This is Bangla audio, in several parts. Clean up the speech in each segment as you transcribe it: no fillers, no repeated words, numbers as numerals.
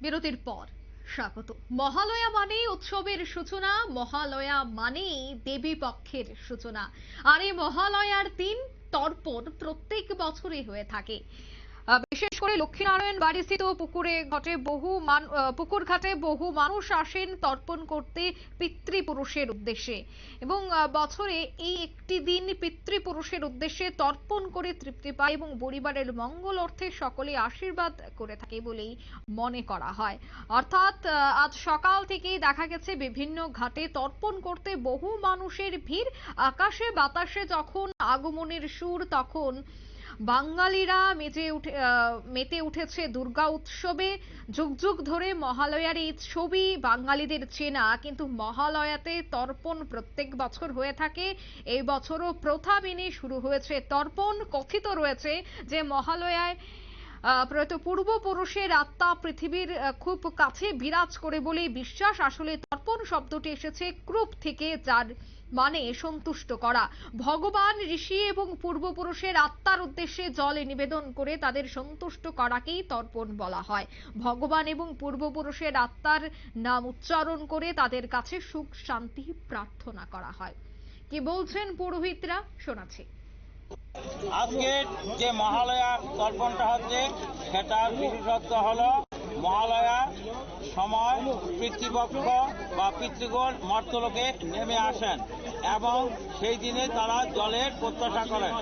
বিরতির পর স্বাগত। মহালয়া মানেই উৎসবের সূচনা, মহালয়া মানেই দেবী পক্ষের সূচনা। আর এই মহালয়ার দিন তর্পণ প্রত্যেক বছরই হয়ে থাকে। বিশেষ করে লক্ষ্মীনারায়ণ বাড়িস্থিত পুকুর ঘাটে বহু মানুষ আসেন তর্পণ করতে পিতৃপুরুষের উদ্দেশ্যে। এবং বছরে এই একটি দিন পিতৃপুরুষের উদ্দেশ্যে তর্পণ করে তৃপ্তি পায় এবং পরিবারের মঙ্গল অর্থে সকলে আশীর্বাদ করে থাকে বলেই মনে করা হয়। অর্থাৎ আজ সকাল থেকেই দেখা গেছে বিভিন্ন ঘাটে তর্পণ করতে বহু মানুষের ভিড়। আকাশে বাতাসে যখন আগমনের সুর, তখন বাঙালিরা মেতে উঠেছে দুর্গা উৎসবে। যুগ যুগ ধরে মহালয়ার এই ছবি বাঙালিদের চেনা, কিন্তু মহালয়াতে তর্পণ প্রত্যেক বছর হয়ে থাকে। এই বছরও প্রথা মেনে শুরু হয়েছে তর্পণ। কথিত রয়েছে যে মহালয়ায় প্রয়াত পূর্বপুরুষের আত্মা পৃথিবীর খুব কাছে বিরাজ করে বলেই বিশ্বাস। আসলে তর্পণ শব্দটি এসেছে ক্রুপ থেকে, যার মানে সন্তুষ্ট করা। ভগবান, ঋষি এবং পূর্বপুরুষের আত্মার উদ্দেশ্যে জল নিবেদন করে তাদের সন্তুষ্ট করাকেই তর্পণ বলা হয়। ভগবান এবং পূর্বপুরুষের আত্মার নাম উচ্চারণ করে তাদের কাছে সুখ শান্তি প্রার্থনা করা হয়। কি বলছেন পুরোহিতরা, শোনাচ্ছি। আজকে যে মহালয়া তর্পণটা হচ্ছে, সেটার বিশেষত্ব হলো মহালয়ার সময় পিতৃপক্ষ বা পিতৃগণ মর্তলোকে নেমে আসেন এবং সেই দিনে তারা জলের প্রত্যাশা করেন।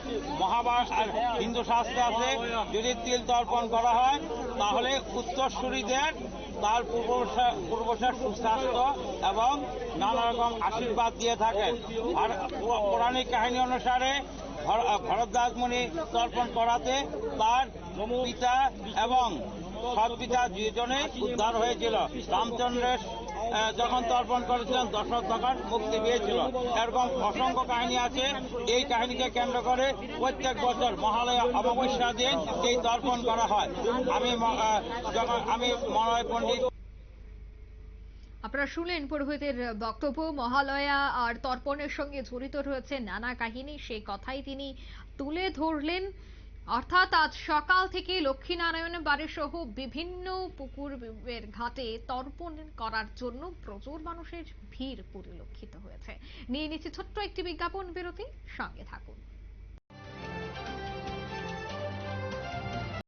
আর হিন্দু শাস্ত্রে আছে, যদি তিল তর্পণ করা হয় তাহলে উত্তরসূরিদের তার পূর্বপুরুষের সুস্বাস্থ্য এবং নানা রকম আশীর্বাদ দিয়ে থাকেন। আর পৌরাণিক কাহিনী অনুসারে ভরদ্বাজ মুনি তর্পণ করাতে তার পিতা এবং সৎপিতা দুজনে উদ্ধার হয়েছিল। রামচন্দ্রের যখন তর্পণ করেছিলেন, দশরথ তখন মুক্তি পেয়েছিল। এরকম অসংখ্য কাহিনী আছে। এই কাহিনীকে কেন্দ্র করে প্রত্যেক বছর মহালয়া অমাবস্যা দিন এই তর্পণ করা হয়। আমি মলয় পণ্ডিত। আপনারা শুনলেন পুরোহিতের বক্তব্য। মহালয়া আর তর্পণের সঙ্গে জড়িত রয়েছে নানা কাহিনী, সেই কথাই তিনি তুলে ধরলেন। অর্থাৎ আজ সকাল থেকে লক্ষ্মীনারায়ণ বাড়ি সহ বিভিন্ন পুকুরের ঘাটে তর্পণ করার জন্য প্রচুর মানুষের ভিড় পরিলক্ষিত হয়েছে। নিয়ে নিচ্ছে ছোট্ট একটি বিজ্ঞাপন বিরতি, সঙ্গে থাকুন।